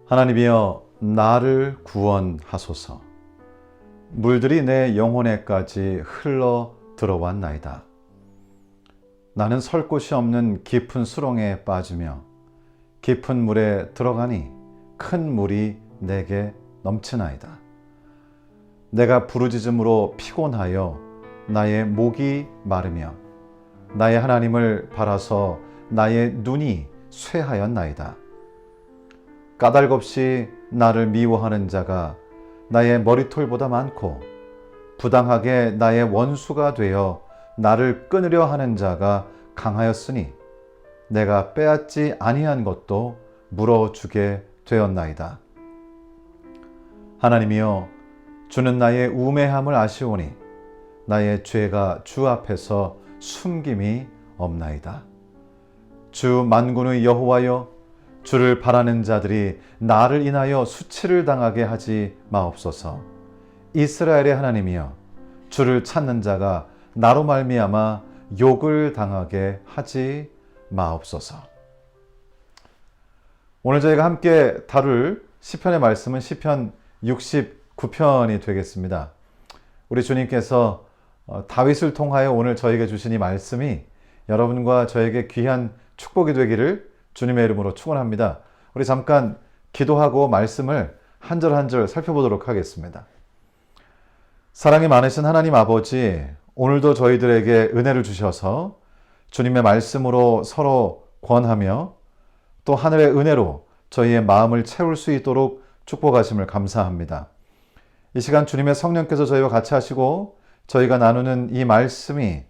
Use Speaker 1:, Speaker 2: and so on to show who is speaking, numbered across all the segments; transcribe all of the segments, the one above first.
Speaker 1: 하나님이여 나를 구원하소서. 물들이 내 영혼에까지 흘러 들어왔나이다. 나는 설 곳이 없는 깊은 수렁에 빠지며 깊은 물에 들어가니 큰 물이 내게 넘치나이다. 내가 부르짖음으로 피곤하여 나의 목이 마르며 나의 하나님을 바라서 나의 눈이 쇠하였나이다. 까닭없이 나를 미워하는 자가 나의 머리털보다 많고 부당하게 나의 원수가 되어 나를 끊으려 하는 자가 강하였으니 내가 빼앗지 아니한 것도 물어주게 되었나이다. 하나님이여 주는 나의 우매함을 아시오니 나의 죄가 주 앞에서 숨김이 없나이다. 주 만군의 여호와여 주를 바라는 자들이 나를 인하여 수치를 당하게 하지 마옵소서. 이스라엘의 하나님이여 주를 찾는 자가 나로 말미암아 욕을 당하게 하지 마옵소서. 오늘 저희가 함께 다룰 시편의 말씀은 시편 69편이 되겠습니다. 우리 주님께서 다윗을 통하여 오늘 저에게 주신 이 말씀이 여러분과 저에게 귀한 축복이 되기를 주님의 이름으로 축원합니다. 우리 잠깐 기도하고 말씀을 한 절 한 절 살펴보도록 하겠습니다. 사랑이 많으신 하나님 아버지, 오늘도 저희들에게 은혜를 주셔서 주님의 말씀으로 서로 권하며 또 하늘의 은혜로 저희의 마음을 채울 수 있도록 축복하심을 감사합니다. 이 시간 주님의 성령께서 저희와 같이 하시고 저희가 나누는 이 말씀이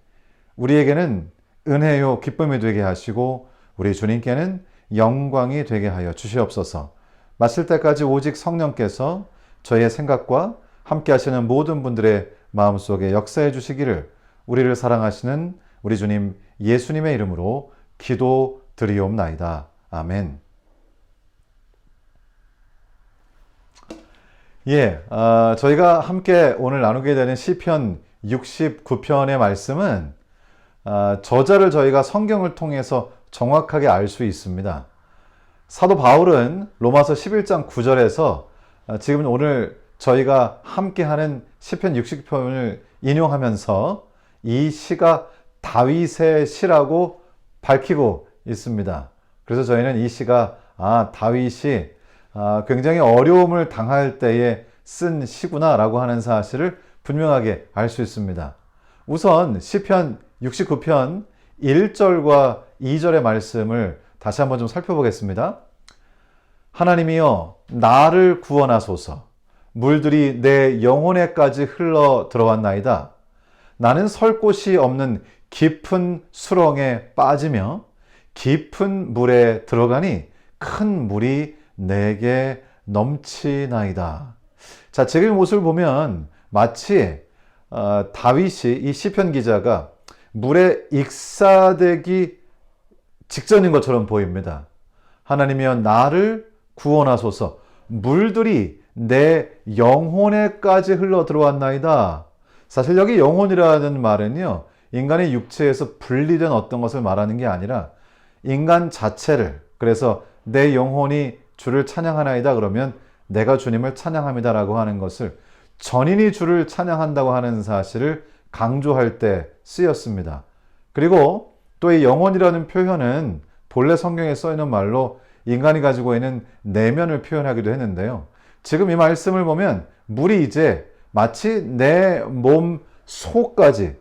Speaker 1: 우리에게는 은혜요 기쁨이 되게 하시고 우리 주님께는 영광이 되게 하여 주시옵소서. 마칠 때까지 오직 성령께서 저희의 생각과 함께 하시는 모든 분들의 마음속에 역사해 주시기를 우리를 사랑하시는 우리 주님 예수님의 이름으로 기도드리옵나이다. 아멘. 저희가 함께 오늘 나누게 되는 시편 69편의 말씀은 저자를 저희가 성경을 통해서 정확하게 알 수 있습니다. 사도 바울은 로마서 11장 9절에서 지금 오늘 저희가 함께하는 시편 69편을 인용하면서 이 시가 다윗의 시라고 밝히고 있습니다. 그래서 저희는 이 시가 다윗이 굉장히 어려움을 당할 때에 쓴 시구나 라고 하는 사실을 분명하게 알 수 있습니다. 우선 시편 69편 1절과 2절의 말씀을 다시 한번 좀 살펴보겠습니다. 하나님이여 나를 구원하소서. 물들이 내 영혼에까지 흘러 들어왔나이다. 나는 설 곳이 없는 깊은 수렁에 빠지며 깊은 물에 들어가니 큰 물이 내게 넘치나이다. 자, 지금 이 모습을 보면 마치 다윗이 이 시편 기자가 물에 익사되기 직전인 것처럼 보입니다. 하나님이여 나를 구원하소서. 물들이 내 영혼에까지 흘러 들어왔나이다. 사실 여기 영혼이라는 말은요, 인간의 육체에서 분리된 어떤 것을 말하는 게 아니라 인간 자체를, 그래서 내 영혼이 주를 찬양하나이다 그러면 내가 주님을 찬양합니다라고 하는 것을, 전인이 주를 찬양한다고 하는 사실을 강조할 때 쓰였습니다. 그리고 또 이 영혼이라는 표현은 본래 성경에 써 있는 말로 인간이 가지고 있는 내면을 표현하기도 했는데요. 지금 이 말씀을 보면 물이 이제 마치 내 몸 속까지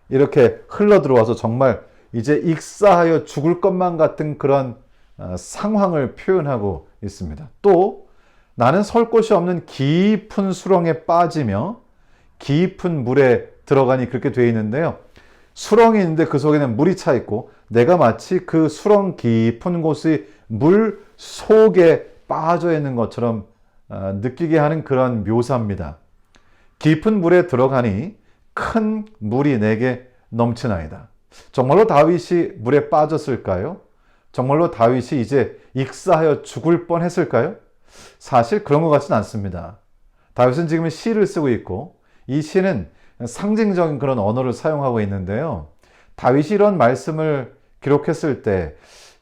Speaker 1: 이렇게 흘러 들어와서 정말 이제 익사하여 죽을 것만 같은 그런 상황을 표현하고 있습니다. 또 나는 설 곳이 없는 깊은 수렁에 빠지며 깊은 물에 들어가니 그렇게 되어 있는데요. 수렁이 있는데 그 속에는 물이 차 있고 내가 마치 그 수렁 깊은 곳의 물 속에 빠져 있는 것처럼 느끼게 하는 그런 묘사입니다. 깊은 물에 들어가니 큰 물이 내게 넘치나이다. 정말로 다윗이 물에 빠졌을까요? 정말로 다윗이 이제 익사하여 죽을 뻔했을까요? 사실 그런 것 같지는 않습니다. 다윗은 지금 시를 쓰고 있고 이 시는 상징적인 그런 언어를 사용하고 있는데요. 다윗이 이런 말씀을 기록했을 때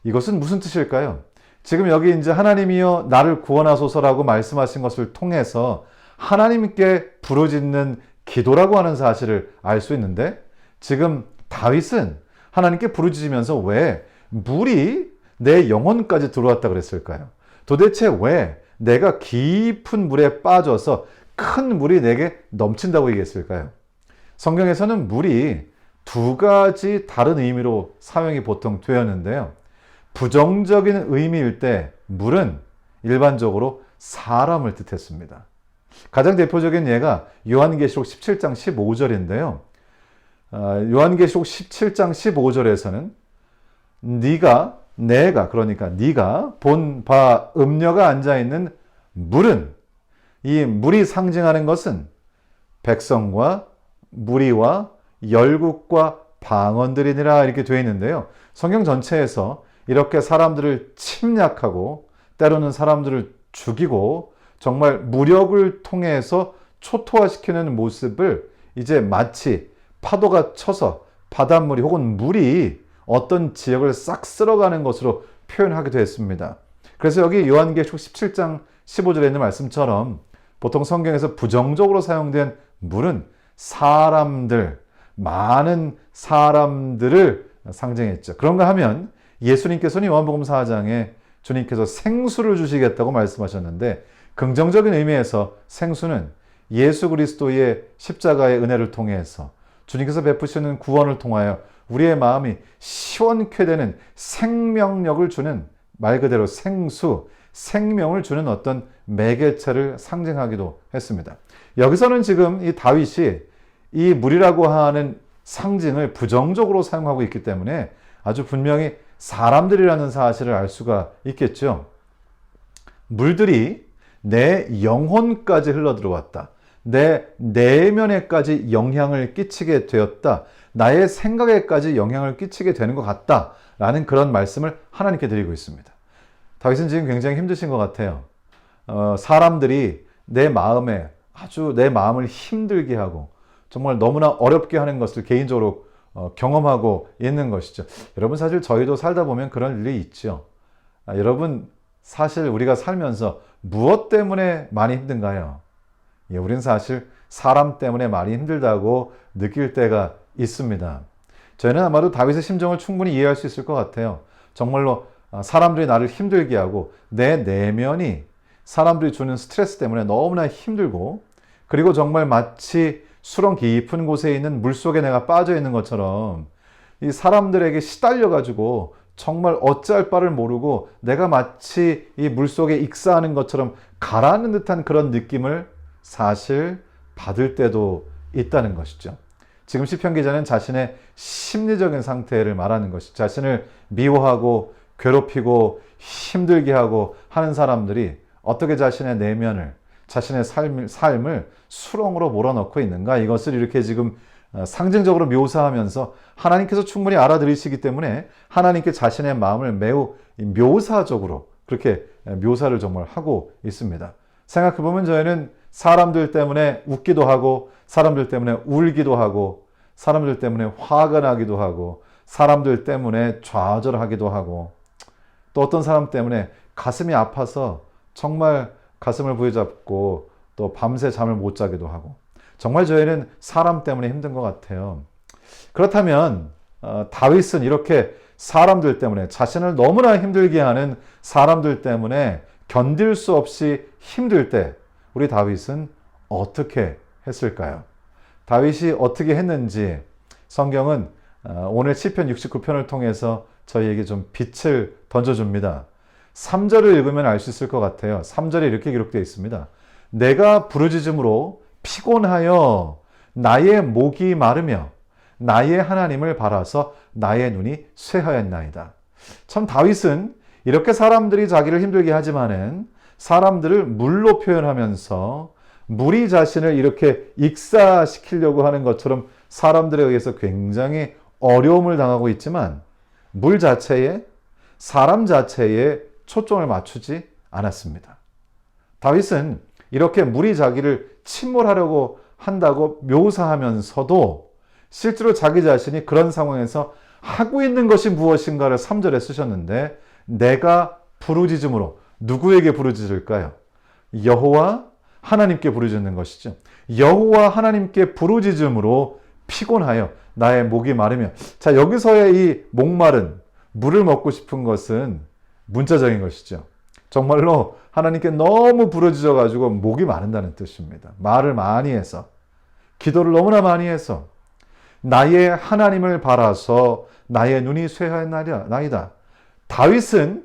Speaker 1: 이것은 무슨 뜻일까요? 지금 여기 이제 하나님이여 나를 구원하소서라고 말씀하신 것을 통해서 하나님께 부르짖는 기도라고 하는 사실을 알 수 있는데, 지금 다윗은 하나님께 부르짖으면서 왜 물이 내 영혼까지 들어왔다 그랬을까요? 도대체 왜 내가 깊은 물에 빠져서 큰 물이 내게 넘친다고 얘기했을까요? 성경에서는 물이 두 가지 다른 의미로 사용이 보통 되었는데요. 부정적인 의미일 때 물은 일반적으로 사람을 뜻했습니다. 가장 대표적인 예가 요한계시록 17장 15절인데요. 요한계시록 17장 15절에서는 그러니까 네가 본 바 음녀가 앉아있는 물은, 이 물이 상징하는 것은 백성과 무리와 열국과 방언들이니라 이렇게 되어 있는데요. 성경 전체에서 이렇게 사람들을 침략하고 때로는 사람들을 죽이고 정말 무력을 통해서 초토화시키는 모습을 이제 마치 파도가 쳐서 바닷물이 혹은 물이 어떤 지역을 싹 쓸어가는 것으로 표현하게 되었습니다. 그래서 여기 요한계시록 17장 15절에 있는 말씀처럼 보통 성경에서 부정적으로 사용된 물은 사람들, 많은 사람들을 상징했죠. 그런가 하면 예수님께서는 요한복음 4장에 주님께서 생수를 주시겠다고 말씀하셨는데, 긍정적인 의미에서 생수는 예수 그리스도의 십자가의 은혜를 통해서 주님께서 베푸시는 구원을 통하여 우리의 마음이 시원케 되는 생명력을 주는, 말 그대로 생수, 생명을 주는 어떤 매개체를 상징하기도 했습니다. 여기서는 지금 이 다윗이 이 물이라고 하는 상징을 부정적으로 사용하고 있기 때문에 아주 분명히 사람들이라는 사실을 알 수가 있겠죠. 물들이 내 영혼까지 흘러들어왔다. 내 내면에까지 영향을 끼치게 되었다. 나의 생각에까지 영향을 끼치게 되는 것 같다. 라는 그런 말씀을 하나님께 드리고 있습니다. 다윗은 지금 굉장히 힘드신 것 같아요. 사람들이 내 마음을 힘들게 하고 정말 너무나 어렵게 하는 것을 개인적으로 경험하고 있는 것이죠. 여러분, 사실 저희도 살다 보면 그런 일이 있죠. 여러분, 사실 우리가 살면서 무엇 때문에 많이 힘든가요? 우리는 사실 사람 때문에 많이 힘들다고 느낄 때가 있습니다. 저희는 아마도 다윗의 심정을 충분히 이해할 수 있을 것 같아요. 정말로 사람들이 나를 힘들게 하고 내 내면이 사람들이 주는 스트레스 때문에 너무나 힘들고, 그리고 정말 마치 수렁 깊은 곳에 있는 물속에 내가 빠져 있는 것처럼 이 사람들에게 시달려가지고 정말 어찌할 바를 모르고 내가 마치 이 물속에 익사하는 것처럼 가라앉는 듯한 그런 느낌을 사실 받을 때도 있다는 것이죠. 지금 시편 기자는 자신의 심리적인 상태를 말하는 것이죠. 자신을 미워하고 괴롭히고 힘들게 하고 하는 사람들이 어떻게 자신의 내면을, 자신의 삶을 수렁으로 몰아넣고 있는가, 이것을 이렇게 지금 상징적으로 묘사하면서 하나님께서 충분히 알아들으시기 때문에 하나님께 자신의 마음을 매우 묘사적으로 그렇게 묘사를 정말 하고 있습니다. 생각해보면 저희는 사람들 때문에 웃기도 하고, 사람들 때문에 울기도 하고, 사람들 때문에 화가 나기도 하고, 사람들 때문에 좌절하기도 하고, 또 어떤 사람 때문에 가슴이 아파서 정말 가슴을 부여잡고 또 밤새 잠을 못 자기도 하고, 정말 저희는 사람 때문에 힘든 것 같아요. 그렇다면 다윗은 이렇게 사람들 때문에, 자신을 너무나 힘들게 하는 사람들 때문에 견딜 수 없이 힘들 때 우리 다윗은 어떻게 했을까요? 다윗이 어떻게 했는지 성경은 오늘 시편 69편을 통해서 저희에게 좀 빛을 던져줍니다. 3절을 읽으면 알 수 있을 것 같아요. 3절에 이렇게 기록되어 있습니다. 내가 부르짖음으로 피곤하여 나의 목이 마르며 나의 하나님을 바라서 나의 눈이 쇠하였나이다. 참 다윗은 이렇게 사람들이 자기를 힘들게 하지만은 사람들을 물로 표현하면서 물이 자신을 이렇게 익사시키려고 하는 것처럼 사람들에 의해서 굉장히 어려움을 당하고 있지만 물 자체에, 사람 자체에 초점을 맞추지 않았습니다. 다윗은 이렇게 물이 자기를 침몰하려고 한다고 묘사하면서도 실제로 자기 자신이 그런 상황에서 하고 있는 것이 무엇인가를 3절에 쓰셨는데, 내가 부르짖음으로 누구에게 부르짖을까요? 여호와 하나님께 부르짖는 것이죠. 여호와 하나님께 부르짖음으로 피곤하여 나의 목이 마르며. 자, 여기서의 이 목마른, 물을 먹고 싶은 것은 문자적인 것이죠. 정말로 하나님께 너무 부르짖어 가지고 목이 마른다는 뜻입니다. 말을 많이 해서, 기도를 너무나 많이 해서 나의 하나님을 바라서 나의 눈이 쇠하였나이다. 다윗은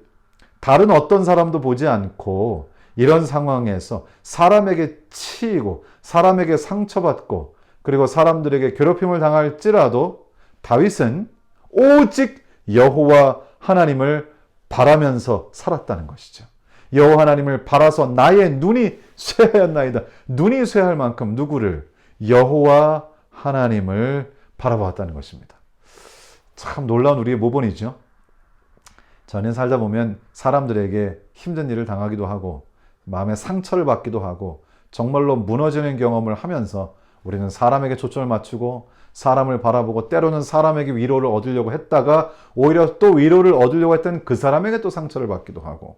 Speaker 1: 다른 어떤 사람도 보지 않고 이런 상황에서 사람에게 치이고 사람에게 상처받고 그리고 사람들에게 괴롭힘을 당할지라도 다윗은 오직 여호와 하나님을 바라면서 살았다는 것이죠. 여호와 하나님을 바라서 나의 눈이 쇠하였나이다. 눈이 쇠할 만큼 누구를? 여호와 하나님을 바라보았다는 것입니다. 참 놀라운 우리의 모본이죠. 저는 살다 보면 사람들에게 힘든 일을 당하기도 하고 마음에 상처를 받기도 하고 정말로 무너지는 경험을 하면서 우리는 사람에게 초점을 맞추고 사람을 바라보고 때로는 사람에게 위로를 얻으려고 했다가 오히려 또 위로를 얻으려고 했던 그 사람에게 또 상처를 받기도 하고,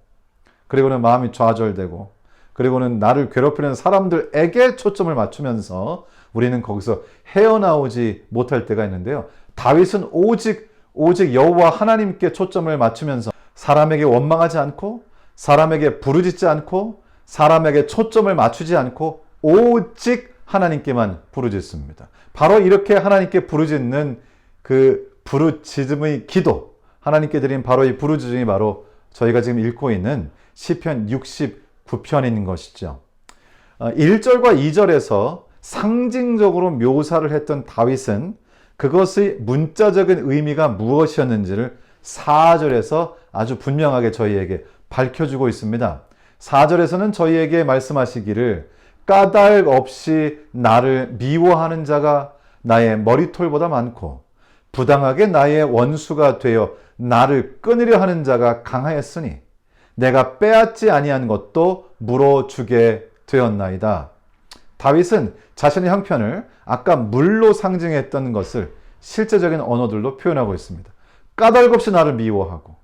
Speaker 1: 그리고는 마음이 좌절되고, 그리고는 나를 괴롭히는 사람들에게 초점을 맞추면서 우리는 거기서 헤어나오지 못할 때가 있는데요. 다윗은 오직 여호와 하나님께 초점을 맞추면서 사람에게 원망하지 않고 사람에게 부르짖지 않고 사람에게 초점을 맞추지 않고 오직 하나님께만 부르짖습니다. 바로 이렇게 하나님께 부르짖는 그 부르짖음의 기도, 하나님께 드린 바로 이 부르짖음이 바로 저희가 지금 읽고 있는 시편 69편인 것이죠. 1절과 2절에서 상징적으로 묘사를 했던 다윗은 그것의 문자적인 의미가 무엇이었는지를 4절에서 아주 분명하게 저희에게 밝혀주고 있습니다. 4절에서는 저희에게 말씀하시기를 까닭 없이 나를 미워하는 자가 나의 머리털보다 많고 부당하게 나의 원수가 되어 나를 끊으려 하는 자가 강하였으니 내가 빼앗지 아니한 것도 물어주게 되었나이다. 다윗은 자신의 형편을 아까 물로 상징했던 것을 실제적인 언어들로 표현하고 있습니다. 까닭 없이 나를 미워하고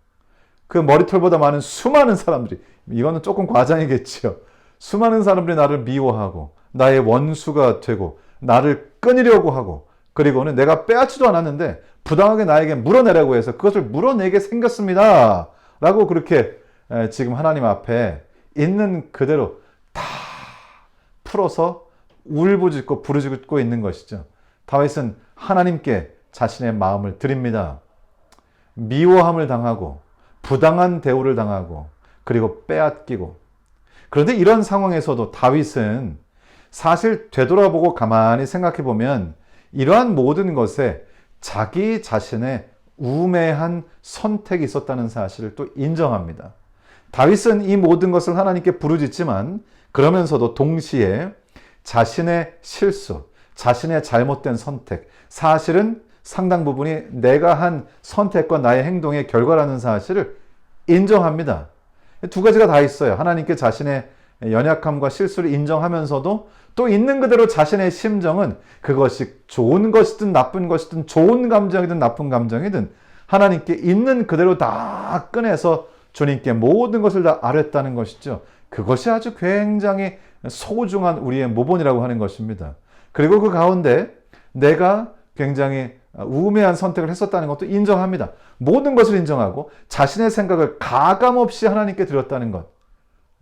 Speaker 1: 그 머리털보다 많은 수많은 사람들이, 이거는 조금 과장이겠지요. 수많은 사람들이 나를 미워하고 나의 원수가 되고 나를 끊으려고 하고, 그리고는 내가 빼앗지도 않았는데 부당하게 나에게 물어내라고 해서 그것을 물어내게 생겼습니다 라고 그렇게 지금 하나님 앞에 있는 그대로 다 풀어서 울부짖고 부르짖고 있는 것이죠. 다윗은 하나님께 자신의 마음을 드립니다. 미워함을 당하고 부당한 대우를 당하고 그리고 빼앗기고, 그런데 이런 상황에서도 다윗은 사실 되돌아보고 가만히 생각해 보면 이러한 모든 것에 자기 자신의 우매한 선택이 있었다는 사실을 또 인정합니다. 다윗은 이 모든 것을 하나님께 부르짖지만 그러면서도 동시에 자신의 실수, 자신의 잘못된 선택, 사실은 상당 부분이 내가 한 선택과 나의 행동의 결과라는 사실을 인정합니다. 두 가지가 다 있어요. 하나님께 자신의 연약함과 실수를 인정하면서도 또 있는 그대로 자신의 심정은 그것이 좋은 것이든 나쁜 것이든 좋은 감정이든 나쁜 감정이든 하나님께 있는 그대로 다 꺼내서 주님께 모든 것을 다 아뢰었다는 것이죠. 그것이 아주 굉장히 소중한 우리의 모본이라고 하는 것입니다. 그리고 그 가운데 내가 굉장히 우매한 선택을 했었다는 것도 인정합니다. 모든 것을 인정하고 자신의 생각을 가감없이 하나님께 드렸다는 것,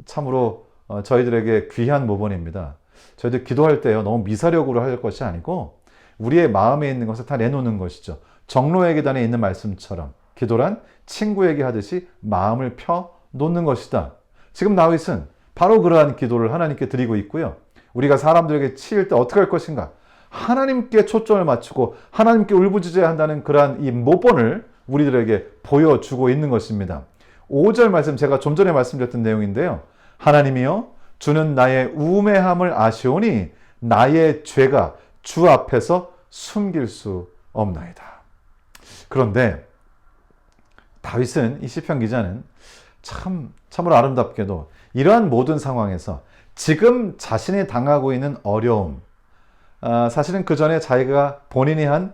Speaker 1: 참으로 저희들에게 귀한 모본입니다. 저희들 기도할 때요, 너무 미사력으로 할 것이 아니고 우리의 마음에 있는 것을 다 내놓는 것이죠. 정로회계단에 있는 말씀처럼 기도란 친구에게 하듯이 마음을 펴 놓는 것이다. 지금 다윗은 바로 그러한 기도를 하나님께 드리고 있고요. 우리가 사람들에게 치일 때 어떻게 할 것인가? 하나님께 초점을 맞추고 하나님께 울부짖어야 한다는 그러한 이 모본을 우리들에게 보여주고 있는 것입니다. 5절 말씀, 제가 좀 전에 말씀드렸던 내용인데요. 하나님이여, 주는 나의 우매함을 아시오니 나의 죄가 주 앞에서 숨길 수 없나이다. 그런데 다윗은, 이 시편 기자는 참으로 아름답게도 이러한 모든 상황에서 지금 자신이 당하고 있는 어려움, 사실은 그 전에 자기가 본인이 한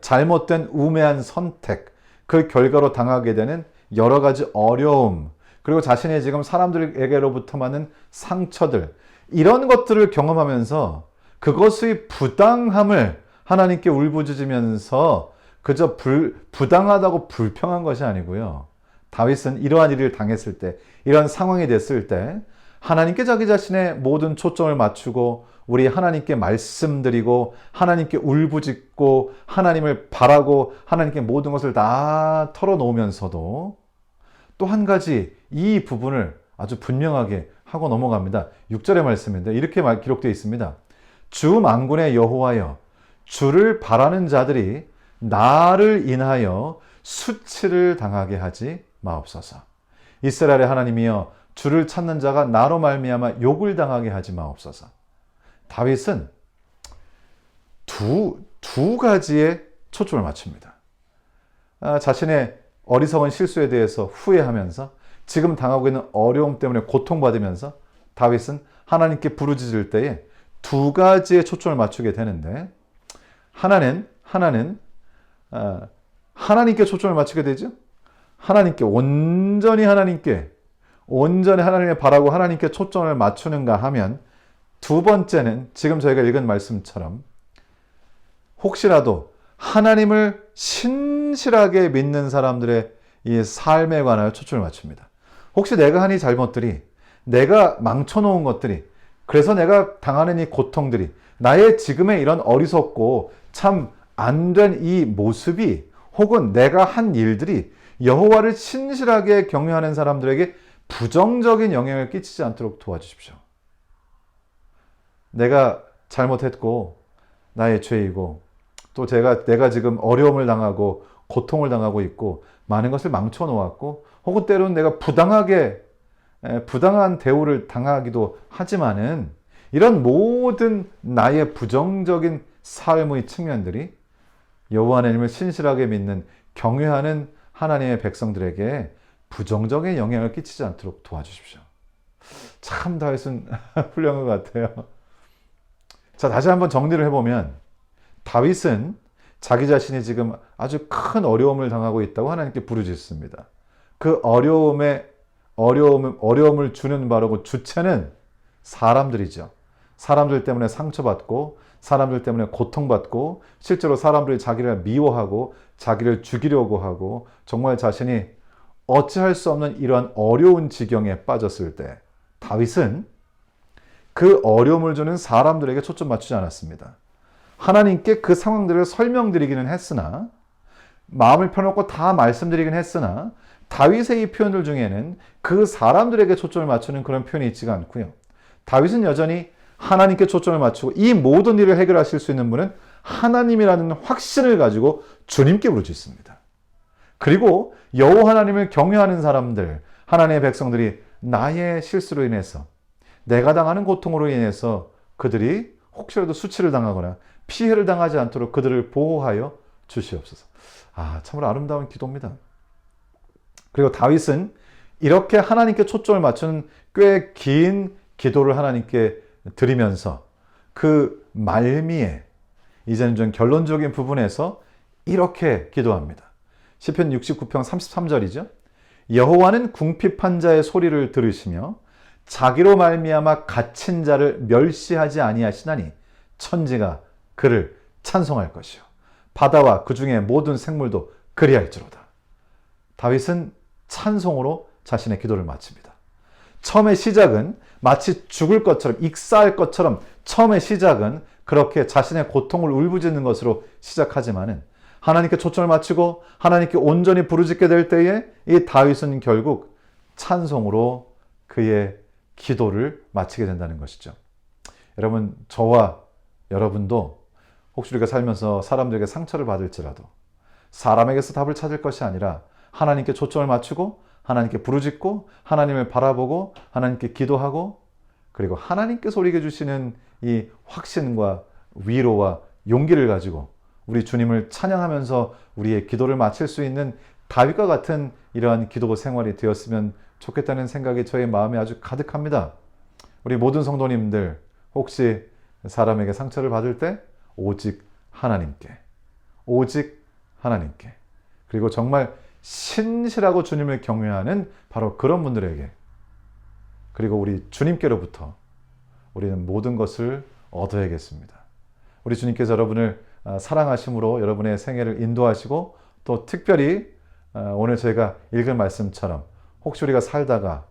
Speaker 1: 잘못된 우매한 선택, 그 결과로 당하게 되는 여러 가지 어려움, 그리고 자신이 지금 사람들에게로부터 받는 상처들, 이런 것들을 경험하면서 그것의 부당함을 하나님께 울부짖으면서 그저 부당하다고 불평한 것이 아니고요. 다윗은 이러한 일을 당했을 때, 이러한 상황이 됐을 때 하나님께 자기 자신의 모든 초점을 맞추고 우리 하나님께 말씀드리고 하나님께 울부짖고 하나님을 바라고 하나님께 모든 것을 다 털어놓으면서도 또 한 가지 이 부분을 아주 분명하게 하고 넘어갑니다. 6절의 말씀인데 이렇게 기록되어 있습니다. 주 만군의 여호와여, 주를 바라는 자들이 나를 인하여 수치를 당하게 하지 마옵소서. 이스라엘의 하나님이여, 주를 찾는 자가 나로 말미암아 욕을 당하게 하지 마옵소서. 다윗은 두 가지에 초점을 맞춥니다. 자신의 어리석은 실수에 대해서 후회하면서 지금 당하고 있는 어려움 때문에 고통받으면서 다윗은 하나님께 부르짖을 때에 두 가지에 초점을 맞추게 되는데, 하나는 하나님께 초점을 맞추게 되죠. 온전히 하나님을 바라고 하나님께 초점을 맞추는가 하면, 두 번째는 지금 저희가 읽은 말씀처럼 혹시라도 하나님을 신실하게 믿는 사람들의 이 삶에 관하여 초점을 맞춥니다. 혹시 내가 한 이 잘못들이, 내가 망쳐놓은 것들이, 그래서 내가 당하는 이 고통들이, 나의 지금의 이런 어리석고 참 안 된 이 모습이, 혹은 내가 한 일들이 여호와를 신실하게 경외하는 사람들에게 부정적인 영향을 끼치지 않도록 도와주십시오. 내가 잘못했고 나의 죄이고, 또 내가 지금 어려움을 당하고 고통을 당하고 있고 많은 것을 망쳐 놓았고, 혹은 때로는 내가 부당한 대우를 당하기도 하지만은, 이런 모든 나의 부정적인 삶의 측면들이 여호와 하나님을 신실하게 믿는 경외하는 하나님의 백성들에게 부정적인 영향을 끼치지 않도록 도와주십시오. 참 다윗은 훌륭한 것 같아요. 자, 다시 한번 정리를 해보면, 다윗은 자기 자신이 지금 아주 큰 어려움을 당하고 있다고 하나님께 부르짖습니다. 그 어려움을 주는 바로 주체는 사람들이죠. 사람들 때문에 상처받고, 사람들 때문에 고통받고, 실제로 사람들이 자기를 미워하고 자기를 죽이려고 하고, 정말 자신이 어찌할 수 없는 이러한 어려운 지경에 빠졌을 때, 다윗은 그 어려움을 주는 사람들에게 초점 맞추지 않았습니다. 하나님께 그 상황들을 설명드리기는 했으나, 마음을 펴놓고 다 말씀드리긴 했으나, 다윗의 이 표현들 중에는 그 사람들에게 초점을 맞추는 그런 표현이 있지가 않고요. 다윗은 여전히 하나님께 초점을 맞추고, 이 모든 일을 해결하실 수 있는 분은 하나님이라는 확신을 가지고 주님께 부르짖습니다. 그리고 여호와 하나님을 경외하는 사람들, 하나님의 백성들이 나의 실수로 인해서, 내가 당하는 고통으로 인해서 그들이 혹시라도 수치를 당하거나 피해를 당하지 않도록 그들을 보호하여 주시옵소서. 참으로 아름다운 기도입니다. 그리고 다윗은 이렇게 하나님께 초점을 맞추는 꽤 긴 기도를 하나님께 드리면서 그 말미에 이제는 좀 결론적인 부분에서 이렇게 기도합니다. 시편 69편 33절이죠. 여호와는 궁핍한 자의 소리를 들으시며 자기로 말미암아 갇힌 자를 멸시하지 아니하시나니 천지가 그를 찬송할 것이요 바다와 그 중에 모든 생물도 그리할지로다. 다윗은 찬송으로 자신의 기도를 마칩니다. 처음의 시작은 마치 죽을 것처럼, 익사할 것처럼 처음의 시작은 그렇게 자신의 고통을 울부짖는 것으로 시작하지만은, 하나님께 초점을 맞추고 하나님께 온전히 부르짖게 될 때에 이 다윗은 결국 찬송으로 그의 기도를 마치게 된다는 것이죠. 여러분, 저와 여러분도 혹시 우리가 살면서 사람들에게 상처를 받을지라도 사람에게서 답을 찾을 것이 아니라 하나님께 초점을 맞추고 하나님께 부르짖고 하나님을 바라보고 하나님께 기도하고, 그리고 하나님께서 우리에게 주시는 이 확신과 위로와 용기를 가지고 우리 주님을 찬양하면서 우리의 기도를 마칠 수 있는 다윗과 같은 이러한 기도 생활이 되었으면 좋겠다는 생각이 저의 마음에 아주 가득합니다. 우리 모든 성도님들, 혹시 사람에게 상처를 받을 때 오직 하나님께, 오직 하나님께, 그리고 정말 신실하고 주님을 경외하는 바로 그런 분들에게, 그리고 우리 주님께로부터 우리는 모든 것을 얻어야겠습니다. 우리 주님께서 여러분을 사랑하심으로 여러분의 생애를 인도하시고, 또 특별히 오늘 저희가 읽은 말씀처럼 혹시 우리가 살다가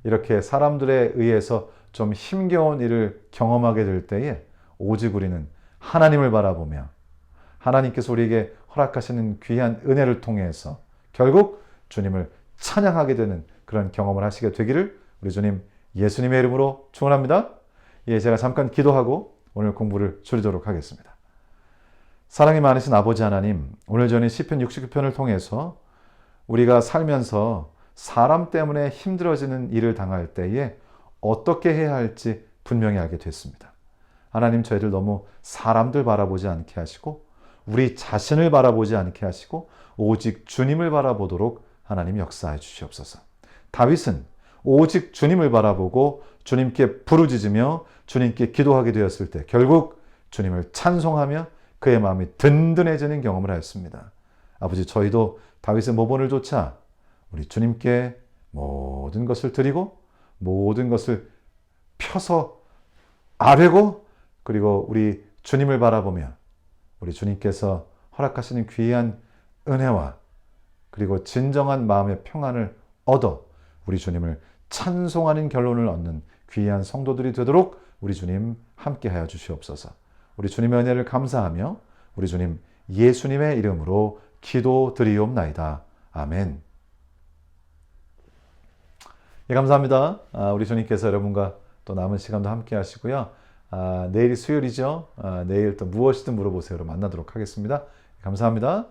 Speaker 1: 이렇게 사람들에 의해서 좀 힘겨운 일을 경험하게 될 때에 오직 우리는 하나님을 바라보며 하나님께서 우리에게 허락하시는 귀한 은혜를 통해서 결국 주님을 찬양하게 되는 그런 경험을 하시게 되기를 우리 주님 예수님의 이름으로 축원합니다. 예, 제가 잠깐 기도하고 오늘 공부를 줄이도록 하겠습니다. 사랑이 많으신 아버지 하나님, 오늘 저는 시편 69편을 통해서 우리가 살면서 사람 때문에 힘들어지는 일을 당할 때에 어떻게 해야 할지 분명히 알게 됐습니다. 하나님, 저희들 너무 사람들 바라보지 않게 하시고 우리 자신을 바라보지 않게 하시고 오직 주님을 바라보도록 하나님 역사해 주시옵소서. 다윗은 오직 주님을 바라보고 주님께 부르짖으며 주님께 기도하게 되었을 때 결국 주님을 찬송하며 그의 마음이 든든해지는 경험을 하였습니다. 아버지, 저희도 다윗의 모본을 좇아 우리 주님께 모든 것을 드리고 모든 것을 펴서 아뢰고, 그리고 우리 주님을 바라보며 우리 주님께서 허락하시는 귀한 은혜와 그리고 진정한 마음의 평안을 얻어 우리 주님을 찬송하는 결론을 얻는 귀한 성도들이 되도록 우리 주님 함께하여 주시옵소서. 우리 주님의 은혜를 감사하며 우리 주님 예수님의 이름으로 기도드리옵나이다. 아멘. 예, 감사합니다. 우리 주님께서 여러분과 또 남은 시간도 함께 하시고요. 내일이 수요일이죠. 내일 또 무엇이든 물어보세요로 만나도록 하겠습니다. 감사합니다.